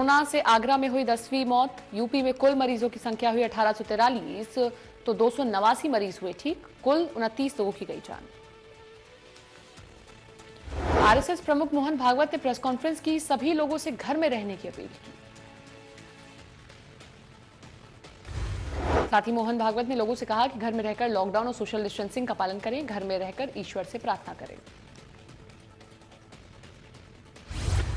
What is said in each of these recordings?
Corona से आगरा में हुई 10वीं मौत। यूपी में कुल मरीजों की संख्या हुई 1843, तो 289 मरीज हुए ठीक। कुल 29 लोगों की गई जान। आरएसएस प्रमुख मोहन भागवत ने प्रेस कॉन्फ्रेंस की, सभी लोगों से घर में रहने की अपील की। साथ ही मोहन भागवत ने लोगों से कहा कि घर में रहकर लॉकडाउन और सोशल डिस्टेंसिंग का पालन करें, घर में रहकर ईश्वर से प्रार्थना करें।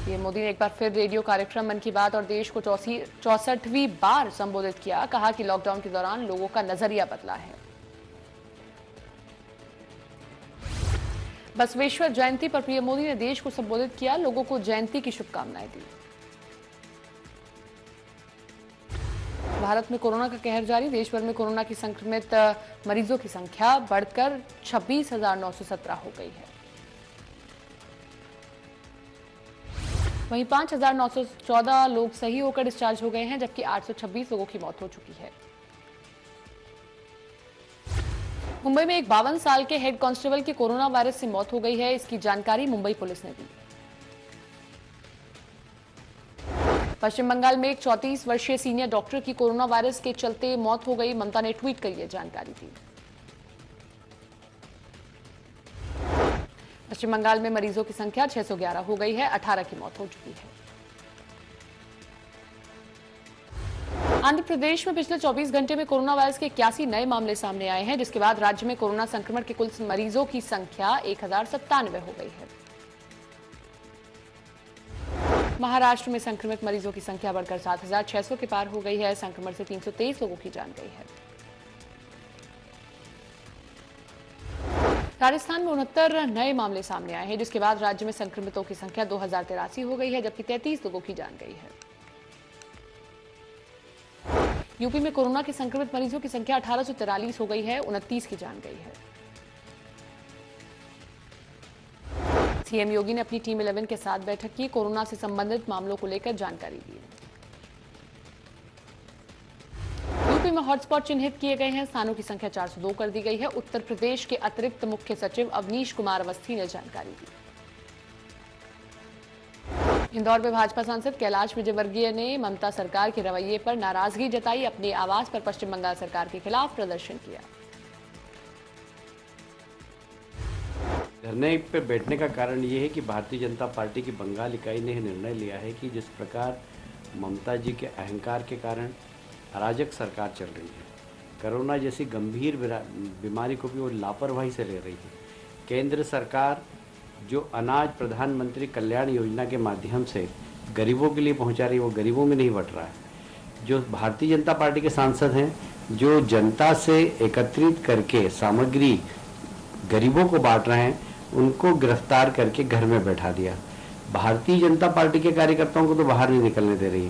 पीएम मोदी ने एक बार फिर रेडियो कार्यक्रम मन की बात और देश को 64वीं बार संबोधित किया। कहा कि लॉकडाउन के दौरान लोगों का नजरिया बदला है। बसवेश्वर जयंती पर पीएम मोदी ने देश को संबोधित किया, लोगों को जयंती की शुभकामनाएं दी। भारत में कोरोना का कहर जारी। देश भर में कोरोना की संक्रमित मरीजों की संख्या बढ़कर 26,917 हो गई है। वहीं 5,914 लोग सही होकर डिस्चार्ज हो गए हैं, जबकि 826 लोगों की मौत हो चुकी है। मुंबई में एक 52 साल के हेड कांस्टेबल की कोरोना वायरस से मौत हो गई है। इसकी जानकारी मुंबई पुलिस ने दी। पश्चिम बंगाल में एक 34 वर्षीय सीनियर डॉक्टर की कोरोना वायरस के चलते मौत हो गई। ममता ने ट्वीट कर यह जानकारी दी। पश्चिम बंगाल में मरीजों की संख्या 611 हो गई है, 18 की मौत हो चुकी है। आंध्र प्रदेश में पिछले 24 घंटे में कोरोना वायरस के 81 नए मामले सामने आए हैं, जिसके बाद राज्य में कोरोना संक्रमण के कुल मरीजों की संख्या 1097 हो गई है। महाराष्ट्र में संक्रमित मरीजों की संख्या बढ़कर 7,600 के पार हो गई है। संक्रमण से 323 लोगों की जान गई है। राजस्थान में 69 नए मामले सामने आए हैं, जिसके बाद राज्य में संक्रमितों की संख्या 2083 हो गई है, जबकि 33 लोगों की जान गई है। यूपी में कोरोना के संक्रमित मरीजों की संख्या 1843 हो गई है, 29 की जान गई है। सीएम योगी ने अपनी टीम 11 के साथ बैठक की, कोरोना से संबंधित मामलों को लेकर जानकारी दी। यूपी में हॉटस्पॉट चिन्हित किए गए हैं, स्थानों की संख्या 402 कर दी गई है। उत्तर प्रदेश के अतिरिक्त मुख्य सचिव अवनीश कुमार अवस्थी ने जानकारी दी। इंदौर में भाजपा सांसद कैलाश विजयवर्गीय ने ममता सरकार के रवैये पर नाराजगी जताई। अपने आवास पर पश्चिम बंगाल सरकार के खिलाफ प्रदर्शन किया। धरने पे बैठने का कारण ये है कि भारतीय जनता पार्टी की बंगाल इकाई ने निर्णय लिया है कि जिस प्रकार ममता जी के अहंकार के कारण अराजक सरकार चल रही है, कोरोना जैसी गंभीर बीमारी को भी वो लापरवाही से ले रही है। केंद्र सरकार जो अनाज प्रधानमंत्री कल्याण योजना के माध्यम से गरीबों के लिए पहुंचा रही है, वो गरीबों में नहीं बंट रहा है। जो भारतीय जनता पार्टी के सांसद हैं, जो जनता से एकत्रित करके सामग्री गरीबों को बांट रहे हैं, उनको गिरफ्तार करके घर में बैठा दिया। भारतीय जनता पार्टी के कार्यकर्ताओं को तो बाहर नहीं निकलने दे रही,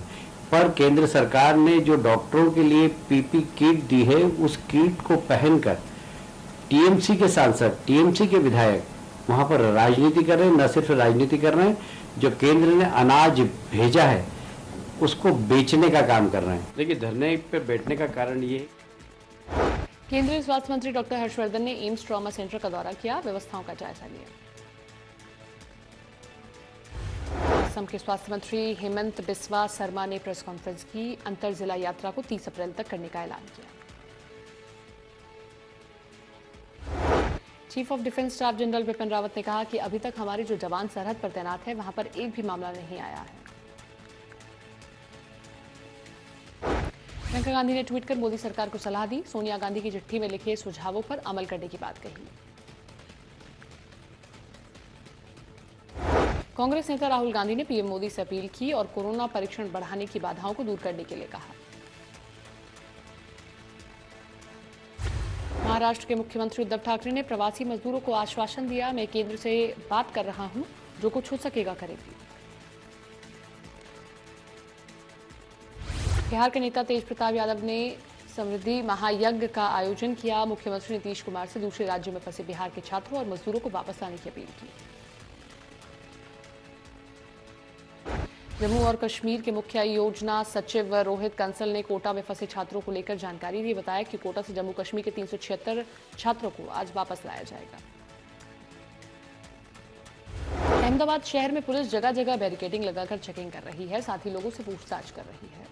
पर केंद्र सरकार ने जो डॉक्टरों के लिए पीपी किट दी है, उस किट को पहनकर टीएमसी के सांसद, टीएमसी के विधायक वहां पर राजनीति कर रहे हैं। न सिर्फ राजनीति कर रहे हैं, जो केंद्र ने अनाज भेजा है उसको बेचने का काम कर रहे हैं। देखिए, धरने पे बैठने का कारण ये, केंद्रीय स्वास्थ्य मंत्री डॉक्टर हर्षवर्धन ने एम्स ट्रॉमा सेंटर का दौरा किया, व्यवस्थाओं का जायजा लिया। असम के स्वास्थ्य मंत्री हेमंत बिस्वा शर्मा ने प्रेस कॉन्फ्रेंस की, अंतर जिला यात्रा को 30 अप्रैल तक करने का ऐलान किया। Chief of defence staff general Bipin Rawat ने कहा कि अभी तक हमारे जो जवान सरहद पर तैनात हैं, वहां पर एक भी मामला नहीं आया है। प्रियंका गांधी ने ट्वीट कर मोदी सरकार को सलाह दी, सोनिया गांधी की चिट्ठी में लिखे सुझावों पर अमल करने की बात कही। कांग्रेस नेता राहुल गांधी ने पीएम मोदी से अपील की और कोरोना परीक्षण बढ़ाने की बाधाओं को दूर करने के लिए कहा। महाराष्ट्र के मुख्यमंत्री उद्धव ठाकरे ने प्रवासी मजदूरों को आश्वासन दिया, मैं केंद्र से बात कर रहा हूं, जो कुछ हो सकेगा करेंगे। बिहार के नेता तेज प्रताप यादव ने समृद्धि महायज्ञ का आयोजन किया। मुख्यमंत्री नीतीश कुमार से दूसरे राज्यों में फंसे बिहार के छात्रों और मजदूरों को वापस लाने की अपील की। जम्मू और कश्मीर के मुख्य योजना सचिव रोहित कंसल ने कोटा में फंसे छात्रों को लेकर जानकारी दी। बताया कि कोटा से जम्मू कश्मीर के 376 छात्रों को आज वापस लाया जाएगा। अहमदाबाद शहर में पुलिस जगह जगह बैरिकेडिंग लगाकर चेकिंग कर रही है, साथ ही लोगों से पूछताछ कर रही है।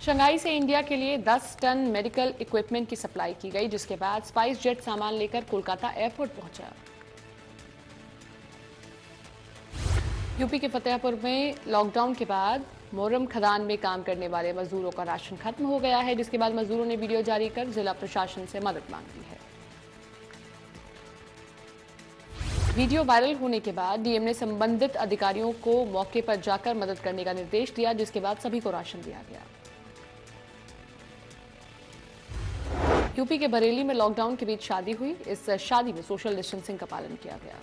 शंघाई से इंडिया के लिए 10 टन मेडिकल इक्विपमेंट की सप्लाई की गई, जिसके बाद स्पाइस जेट सामान लेकर कोलकाता एयरपोर्ट पहुंचा। यूपी के फतेहपुर में लॉकडाउन के बाद मोरम खदान में काम करने वाले मजदूरों का राशन खत्म हो गया है, जिसके बाद मजदूरों ने वीडियो जारी कर जिला प्रशासन से मदद मांगी है। वीडियो वायरल होने के बाद डीएम ने संबंधित अधिकारियों को मौके पर जाकर मदद करने का निर्देश दिया, जिसके बाद सभी को राशन दिया गया। यूपी के बरेली में लॉकडाउन के बीच शादी हुई। इस शादी में सोशल डिस्टेंसिंग का पालन किया गया।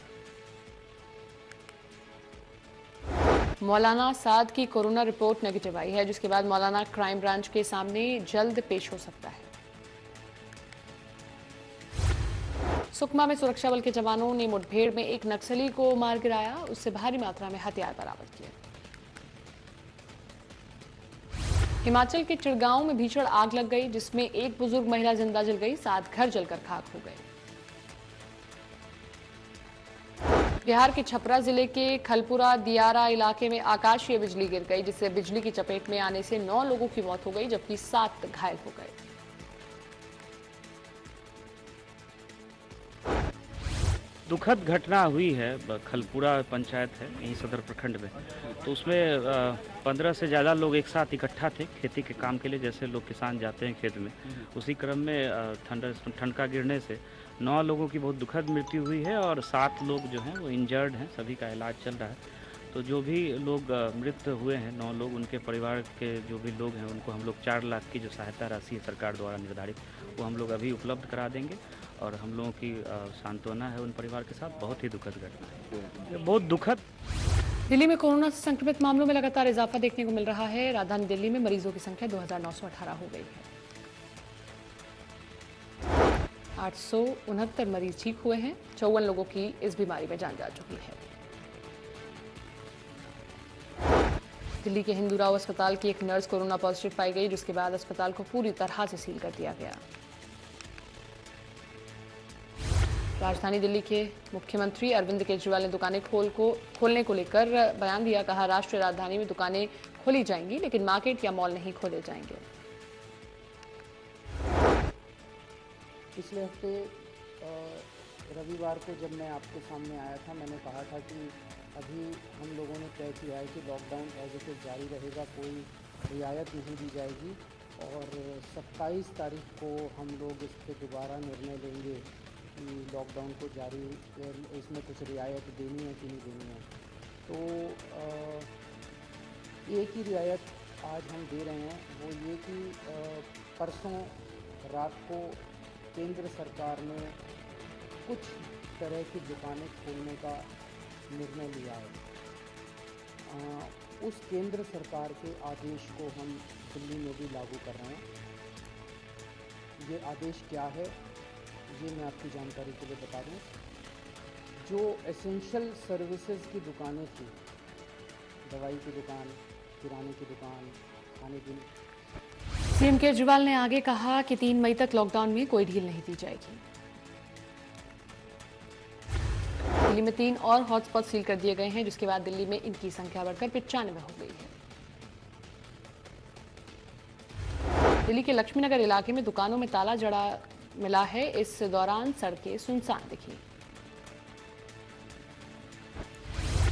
मौलाना साद की कोरोना रिपोर्ट नेगेटिव आई है, जिसके बाद मौलाना क्राइम ब्रांच के सामने जल्द पेश हो सकता है। सुकमा में सुरक्षा बल के जवानों ने मुठभेड़ में एक नक्सली को मार गिराया, उससे भारी मात्रा में हथियार बरामद किए। हिमाचल के चिड़गांव में भीषण आग लग गई, जिसमें एक बुजुर्ग महिला जिंदा जल गई, 7 घर जलकर खाक हो गए। बिहार के छपरा जिले के खलपुरा दियारा इलाके में आकाशीय बिजली गिर गई, जिससे बिजली की चपेट में आने से 9 लोगों की मौत हो गई, जबकि 7 घायल हो गए। दुखद घटना हुई है। खलपुरा पंचायत है यहीं सदर प्रखंड में, तो उसमें 15 से ज़्यादा लोग एक साथ इकट्ठा थे खेती के काम के लिए। जैसे लोग किसान जाते हैं खेत में, उसी क्रम में ठनका गिरने से 9 लोगों की बहुत दुखद मृत्यु हुई है और 7 लोग जो हैं वो इंजर्ड हैं, सभी का इलाज चल रहा है। तो जो भी लोग मृत हुए हैं 9 लोग, उनके परिवार के जो भी लोग हैं उनको हम लोग 4 लाख की जो सहायता राशि है सरकार द्वारा निर्धारित, वो हम लोग अभी उपलब्ध करा देंगे। और हम लोगों की सांत्वना है उन परिवार के साथ। बहुत ही दुखद घटना है, ये बहुत दुखद। दिल्ली में कोरोना से संक्रमित मामलों में लगातार इजाफा देखने को मिल रहा है। राजधानी दिल्ली में मरीजों की संख्या 2918 हो गई है। 869 मरीज ठीक हुए हैं। 54 लोगों की इस बीमारी में जान जा चुकी है। दिल्ली के हिंदूराव अस्पताल की एक नर्स कोरोना पॉजिटिव पाई गई, जिसके बाद अस्पताल को पूरी तरह से सील कर दिया गया। राजधानी दिल्ली के मुख्यमंत्री अरविंद केजरीवाल ने दुकानें खोलने को लेकर बयान दिया। कहा, राष्ट्रीय राजधानी में दुकानें खोली जाएंगी, लेकिन मार्केट या मॉल नहीं खोले जाएंगे। पिछले हफ्ते रविवार को जब मैं आपके सामने आया था, मैंने कहा था कि अभी हम लोगों ने तय किया है कि लॉकडाउन एज इट इज़ जारी रहेगा, कोई रियायत नहीं दी जाएगी। और 27 तारीख को हम लोग इस पर दोबारा निर्णय लेंगे कि लॉकडाउन को जारी, इसमें कुछ रियायत देनी है कि नहीं देनी है। तो एक ही रियायत आज हम दे रहे हैं, वो ये कि परसों रात को केंद्र सरकार ने कुछ तरह की दुकानें खोलने का निर्णय लिया है। उस केंद्र सरकार के आदेश को हम दिल्ली में भी लागू कर रहे हैं। ये आदेश क्या है, ये मैं आपकी जानकारी के लिए बता दूं। जो एसेंशियल सर्विसेज की दुकानें थी, दवाई की दुकान, किराने की दुकान, खाने पीने। सीएम केजरीवाल ने आगे कहा कि 3 मई तक लॉकडाउन में कोई ढील नहीं दी जाएगी। दिल्ली में 3 और हॉटस्पॉट सील कर दिए गए हैं, जिसके बाद दिल्ली में इनकी संख्या बढ़कर 95 हो गई है। दिल्ली के लक्ष्मीनगर इलाके में दुकानों में ताला जड़ा मिला है। इस दौरान सड़कें सुनसान दिखी।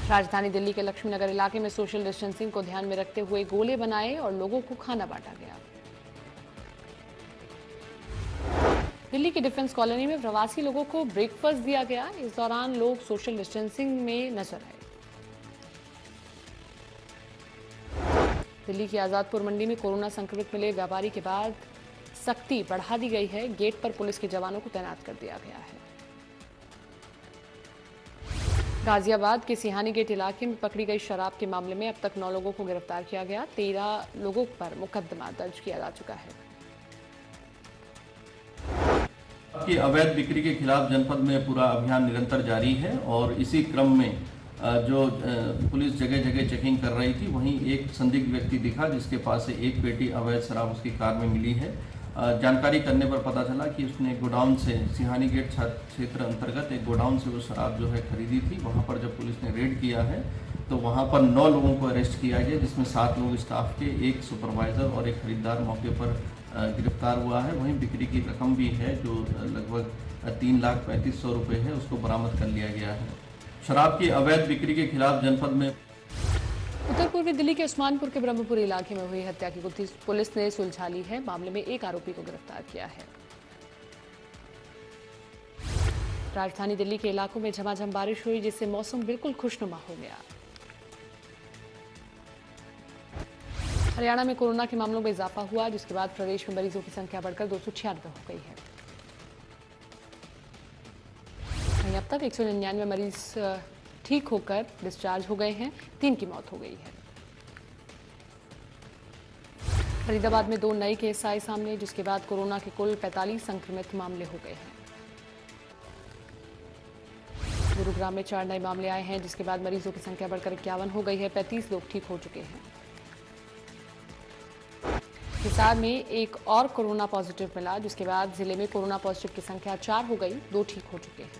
राजधानी दिल्ली के लक्ष्मीनगर इलाके में सोशल डिस्टेंसिंग को ध्यान में रखते हुए गोले बनाए और लोगों को खाना बांटा गया। दिल्ली की डिफेंस कॉलोनी में प्रवासी लोगों को ब्रेकफास्ट दिया गया। इस दौरान लोग सोशल डिस्टेंसिंग में नजर आए। दिल्ली की आजादपुर मंडी में कोरोना संक्रमित मिले व्यापारी के बाद सख्ती बढ़ा दी गई है। गेट पर पुलिस के जवानों को तैनात कर दिया गया है। गाजियाबाद के सिहानी गेट इलाके में पकड़ी गई शराब के मामले में अब तक 9 लोगों को गिरफ्तार किया गया। 13 लोगों पर मुकदमा दर्ज किया जा चुका है। की अवैध बिक्री के खिलाफ जनपद में पूरा अभियान निरंतर जारी है और इसी क्रम में जो पुलिस जगह जगह चेकिंग कर रही थी, वहीं एक संदिग्ध व्यक्ति दिखा जिसके पास से एक पेटी अवैध शराब उसकी कार में मिली है जानकारी करने पर पता चला कि उसने गोडाउन से सिहानी गेट क्षेत्र अंतर्गत एक गोडाउन से वो शराब जो है खरीदी थी। वहाँ पर जब पुलिस ने रेड किया है तो वहाँ पर 9 लोगों को अरेस्ट किया गया, जिसमें 7 लोग स्टाफ के, एक सुपरवाइजर और एक खरीदार मौके पर गिरफ्तार हुआ है। वहीं बिक्री की रकम भी है जो लगभग 3,35,000 रुपये है, उसको बरामद कर लिया गया है। शराब की अवैध बिक्री के खिलाफ जनपद में उत्तर पूर्वी दिल्ली के उस्मानपुर के ब्रह्मपुर इलाके में हुई हत्या की पुलिस ने सुलझा ली है। मामले में एक आरोपी को गिरफ्तार किया है। राजधानी दिल्ली के इलाकों में झमाझम बारिश हुई, जिससे मौसम बिल्कुल खुशनुमा हो गया। हरियाणा में कोरोना के मामलों में इजाफा हुआ, जिसके बाद प्रदेश में मरीजों की संख्या बढ़कर 296 हो गई है। वहीं अब तक 199 मरीज ठीक होकर डिस्चार्ज हो गए हैं। 3 की मौत हो गई है। फरीदाबाद में 2 नए केस आए सामने, जिसके बाद कोरोना के कुल 45 संक्रमित मामले हो गए हैं। गुरुग्राम में 4 नए मामले आए हैं, जिसके बाद मरीजों की संख्या बढ़कर 51 हो गई है। 35 लोग ठीक हो चुके हैं। हिसार में एक और कोरोना पॉजिटिव मिला, जिसके बाद जिले में कोरोना पॉजिटिव की संख्या 4 हो गई। 2 ठीक हो चुके हैं।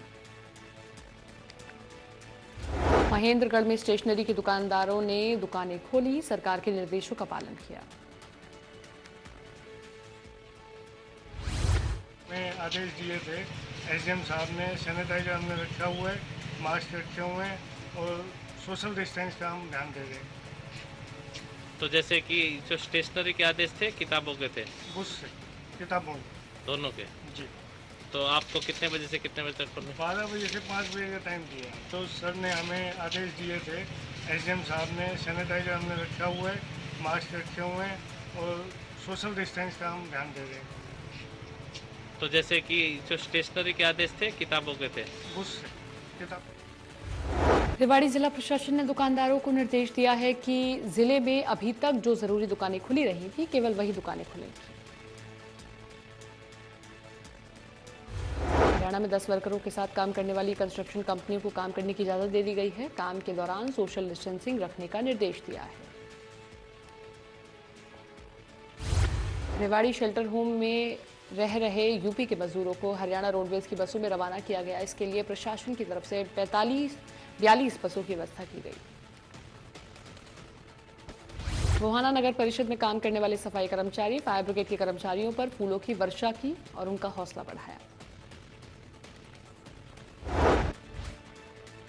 महेंद्रगढ़ में स्टेशनरी के दुकानदारों ने दुकानें खोली, सरकार के निर्देशों का पालन किया। में आदेश दिए थे, एसडीएम साहब ने सैनिटाइजर हमने रखा हुआ है, मास्क रखे हुए हैं और सोशल डिस्टेंस का हम ध्यान दे रहे हैं। तो जैसे कि जो स्टेशनरी के आदेश थे किताबों के थे, बुक्स किताबों दोनों के जी। तो आपको कितने बजे से कितने बजे तक पढ़ना? 12 बजे से 5 बजे का टाइम दिया। तो सर ने हमें आदेश दिए थे, एसडीएम साहब ने सैनिटाइजर हमने रखा हुआ है, मास्क रखे हुए हैं और सोशल डिस्टेंस का हम ध्यान दे रहे हैं। तो जैसे कि जो स्टेशनरी के आदेश थे किताबों के थे, बुक्स किताब। रेवाड़ी जिला प्रशासन ने दुकानदारों को निर्देश दिया है कि जिले में अभी तक जो जरूरी दुकानें खुली रही थी, केवल वही दुकानें खुलेंगी। हरियाणा में 10 वर्करों के साथ काम करने वाली कंस्ट्रक्शन कंपनियों को काम करने की इजाजत दे दी गई है। काम के दौरान सोशल डिस्टेंसिंग रखने का निर्देश दिया है। रेवाड़ी शेल्टर होम में रह रहे यूपी के मजदूरों को हरियाणा रोडवेज की बसों में रवाना किया गया। इसके लिए प्रशासन की तरफ से 42 बसों की व्यवस्था की गई। गोहाना नगर परिषद में काम करने वाले सफाई कर्मचारी फायर ब्रिगेड के कर्मचारियों पर फूलों की वर्षा की और उनका हौसला बढ़ाया।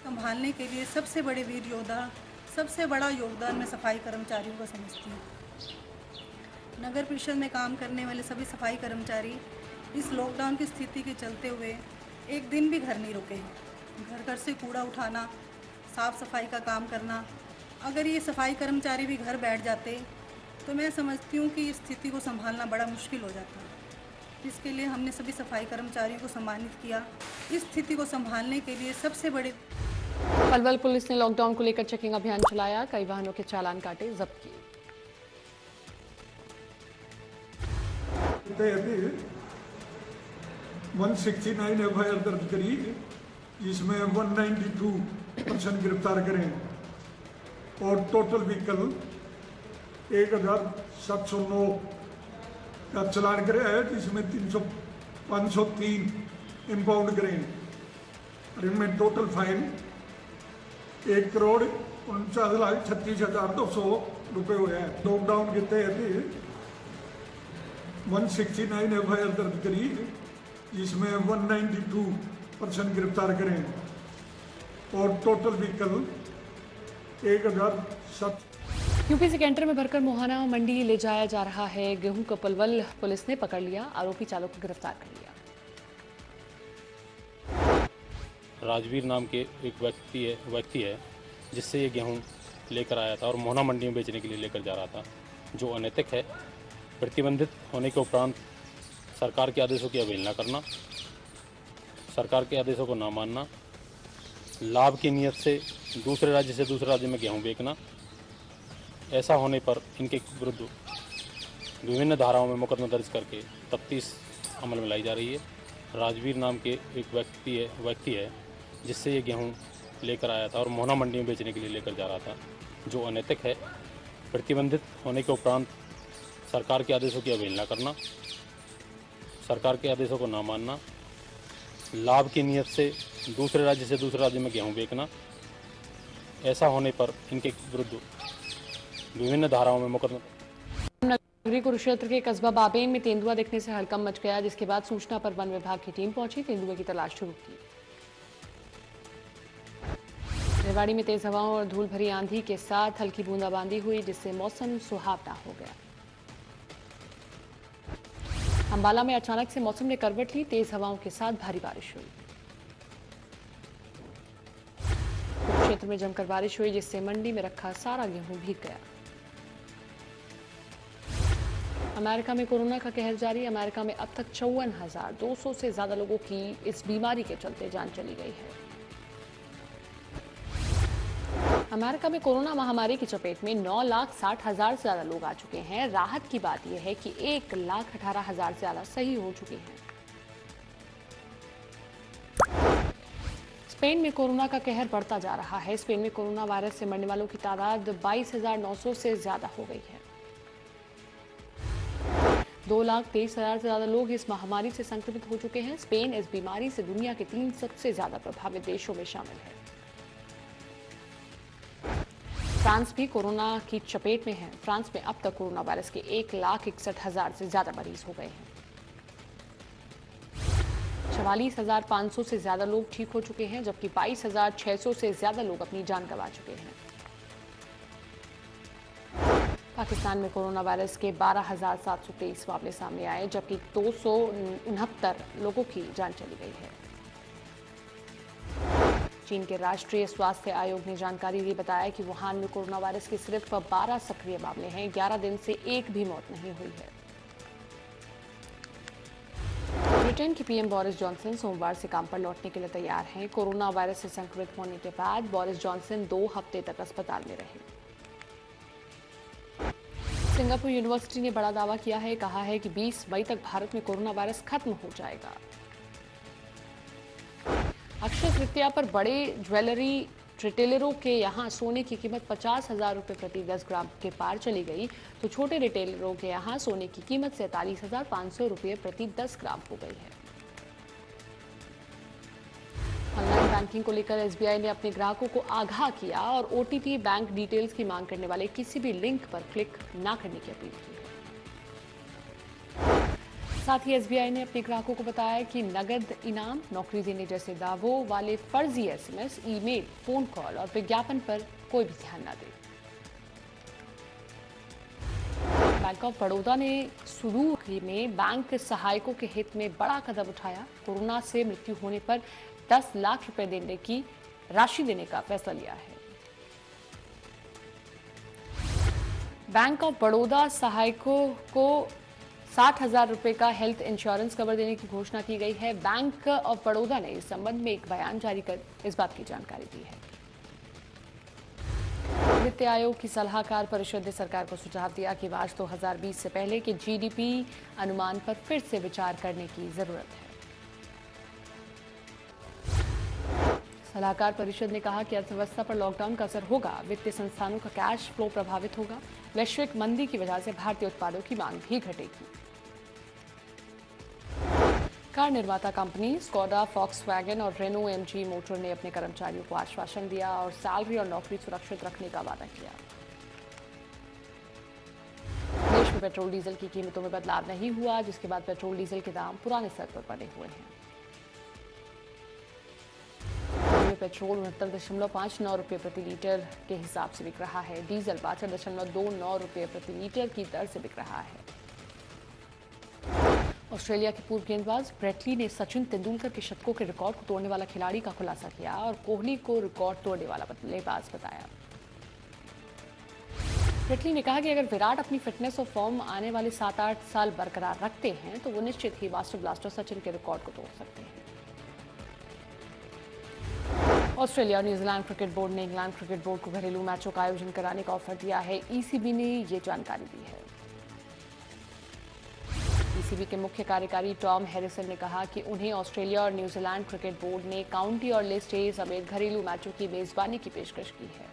संभालने के लिए सबसे बड़े वीर योद्धा, सबसे बड़ा योगदान मैं सफाई कर्मचारियों का समझती हूँ। नगर परिषद में काम करने वाले सभी सफाई कर्मचारी इस लॉकडाउन की स्थिति के चलते हुए एक दिन भी घर नहीं रुके हैं। घर घर से कूड़ा उठाना, साफ सफाई का काम करना। अगर ये सफाई कर्मचारी भी घर बैठ जाते तो मैं समझती हूँ कि इस स्थिति को संभालना बड़ा मुश्किल हो जाता। इसके लिए हमने सभी सफाई कर्मचारियों को सम्मानित किया। इस स्थिति को संभालने के लिए सबसे बड़े पलवल पुलिस ने लॉकडाउन को लेकर चेकिंग अभियान चलाया। कई वाहनों के चालान काटे, जब्त किए। अभी 169 एफआईआर दर्ज करी, जिसमें 192% गिरफ्तार करें और टोटल व्हीकल 1709 का चलान करे है, जिसमें 503 इम्पाउंड करें और इनमें टोटल फाइन 1,49,36,200 रुपये हुए हैं। लॉकडाउन के तहत 169 एफआईआर दर्ज करी, जिसमें 192% गिरफ्तार करें और टोटल व्हीकल 1,007। यूपी से कैंटर में भरकर मोहाना मंडी ले जाया जा रहा है गेहूं को पलवल पुलिस ने पकड़ लिया। आरोपी चालक को गिरफ्तार कर लिया। राजवीर नाम के एक व्यक्ति है जिससे ये गेहूं लेकर आया था और मोहना मंडी में बेचने के लिए लेकर जा रहा था, जो अनैतिक है। प्रतिबंधित होने के उपरांत सरकार के आदेशों की अवहेलना करना, सरकार के आदेशों को न मानना, लाभ की नीयत से दूसरे राज्य से दूसरे राज्य में गेहूं बेचना, ऐसा होने पर इनके विरुद्ध विभिन्न धाराओं में मुकदमा दर्ज करके तफ्तीश अमल में लाई जा रही है। राजवीर नाम के एक व्यक्ति है जिससे ये गेहूं लेकर आया था और मोहना मंडी में बेचने के लिए लेकर जा रहा था, जो अनैतिक है। प्रतिबंधित होने के उपरांत सरकार के आदेशों की अवहेलना करना, सरकार के आदेशों को ना मानना, लाभ की नीयत से दूसरे राज्य में गेहूं बेचना, ऐसा होने पर इनके विरुद्ध विभिन्न धाराओं में मुकदमा। नगरी कुरुक्षेत्र के कस्बा बाबेन में तेंदुआ दिखने से हड़कंप मच गया, जिसके बाद सूचना पर वन विभाग की टीम पहुंची, तेंदुए की तलाश शुरू की। रेवाड़ी में तेज हवाओं और धूल भरी आंधी के साथ हल्की बूंदाबांदी हुई, जिससे मौसम सुहावना हो गया। अंबाला में अचानक से मौसम ने करवट ली, तेज हवाओं के साथ भारी बारिश हुई। कुरुक्षेत्र में जमकर बारिश हुई, जिससे मंडी में रखा सारा गेहूं भीग गया। अमेरिका में कोरोना का कहर जारी। अमेरिका में अब तक 54,200 से ज्यादा लोगों की इस बीमारी के चलते जान चली गई है। अमेरिका में कोरोना महामारी की चपेट में 9,60,000 से ज्यादा लोग आ चुके हैं। राहत की बात यह है कि 1,18,000 से ज्यादा सही हो चुके हैं। स्पेन में कोरोना का कहर बढ़ता जा रहा है। स्पेन में कोरोना वायरस से मरने वालों की तादाद 22,900 से ज्यादा हो गई है। 2,23,000 से ज्यादा लोग इस महामारी से संक्रमित हो चुके हैं। स्पेन इस बीमारी से दुनिया के 3 सबसे ज्यादा प्रभावित देशों में शामिल है। फ्रांस भी कोरोना की चपेट में है। फ्रांस में अब तक कोरोना वायरस के 1,61,000 से ज्यादा मरीज हो गए हैं। 44,500 से ज्यादा लोग ठीक हो चुके हैं, जबकि 22,600 से ज्यादा लोग अपनी जान गंवा चुके हैं। पाकिस्तान में कोरोना वायरस के 12,723 मामले सामने आए, जबकि 269 लोगों की जान चली गई है। चीन के राष्ट्रीय स्वास्थ्य आयोग ने जानकारी दी, बताया कि वुहान में कोरोना वायरस के सिर्फ 12 सक्रिय मामले हैं। 11 दिन से एक भी मौत नहीं हुई है। ब्रिटेन के पीएम बोरिस जॉनसन सोमवार से काम पर लौटने के लिए तैयार हैं। कोरोना वायरस से संक्रमित होने के बाद बोरिस जॉनसन 2 हफ्ते तक अस्पताल में रहे। सिंगापुर यूनिवर्सिटी ने बड़ा दावा किया है, कहा है कि 20 मई तक भारत में कोरोना वायरस खत्म हो जाएगा। अक्षय तृतीया पर बड़े ज्वेलरी रिटेलरों के यहां सोने की कीमत 50,000 रुपये प्रति 10 ग्राम के पार चली गई, तो छोटे रिटेलरों के यहां सोने की कीमत 47,500 रुपये प्रति 10 ग्राम हो गई है। ऑनलाइन बैंकिंग को लेकर एसबीआई ने अपने ग्राहकों को आगाह किया और ओटीपी, बैंक डिटेल्स की मांग करने वाले किसी भी लिंक पर क्लिक न करने की अपील की है। साथ ही एसबीआई ने अपने ग्राहकों को बताया कि नगद इनाम, नौकरी देने जैसे दावों वाले फर्जी एसएमएस, ईमेल, फोन कॉल और विज्ञापन पर कोई भी ध्यान न दे। बैंक ऑफ बड़ौदा ने सुडूर में बैंक सहायकों के हित में बड़ा कदम उठाया। कोरोना से मृत्यु होने पर 10 लाख रुपए देने की राशि देने का फैसला लिया है। बैंक ऑफ बड़ौदा सहायकों को 60,000 रुपए का हेल्थ इंश्योरेंस कवर देने की घोषणा की गई है। बैंक ऑफ बड़ौदा ने इस संबंध में एक बयान जारी कर इस बात की जानकारी दी है। वित्त आयोग की सलाहकार परिषद ने सरकार को सुझाव दिया कि मार्च 2020 से पहले के जीडीपी अनुमान पर फिर से विचार करने की जरूरत है। सलाहकार परिषद ने कहा कि अर्थव्यवस्था पर लॉकडाउन का असर होगा, वित्तीय संस्थानों का कैश फ्लो प्रभावित होगा, वैश्विक मंदी की वजह से भारतीय उत्पादों की मांग भी घटेगी। कार निर्माता कंपनी स्कोडा, फॉक्सवैगन और रेनो एमजी मोटर ने अपने कर्मचारियों को आश्वासन दिया और सैलरी और नौकरी सुरक्षित रखने का वादा किया। देश में पेट्रोल डीजल की कीमतों में बदलाव नहीं हुआ, जिसके बाद पेट्रोल डीजल के दाम पुराने स्तर पर बने हुए हैं। पेट्रोल 69.59 रुपये प्रति लीटर के हिसाब से बिक रहा है। डीजल 62.29 रुपये प्रति लीटर की दर से बिक रहा है। ऑस्ट्रेलिया के पूर्व गेंदबाज ब्रेट ली ने सचिन तेंदुलकर के शतकों के रिकॉर्ड को तोड़ने वाला खिलाड़ी का खुलासा किया और कोहली को रिकॉर्ड तोड़ने वाला बल्लेबाज बताया। ब्रेट ली ने कहा कि अगर विराट अपनी फिटनेस और फॉर्म आने वाले 7-8 साल बरकरार रखते हैं तो वो निश्चित ही मास्टर ब्लास्टर सचिन के रिकॉर्ड को तोड़ सकते हैं। ऑस्ट्रेलिया और न्यूजीलैंड क्रिकेट बोर्ड ने इंग्लैंड क्रिकेट बोर्ड को घरेलू मैचों का आयोजन कराने का ऑफर दिया है। ईसीबी ने ये जानकारी दी है। ईसीबी के मुख्य कार्यकारी टॉम हैरिसन ने कहा कि उन्हें ऑस्ट्रेलिया और न्यूजीलैंड क्रिकेट बोर्ड ने काउंटी और लिस्ट ए समेत घरेलू मैचों की मेजबानी की पेशकश की है।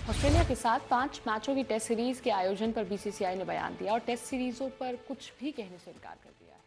ऑस्ट्रेलिया के साथ 5 मैचों की टेस्ट सीरीज के आयोजन पर बीसीसीआई ने बयान दिया और टेस्ट सीरीजों पर कुछ भी कहने से इनकार कर दिया है।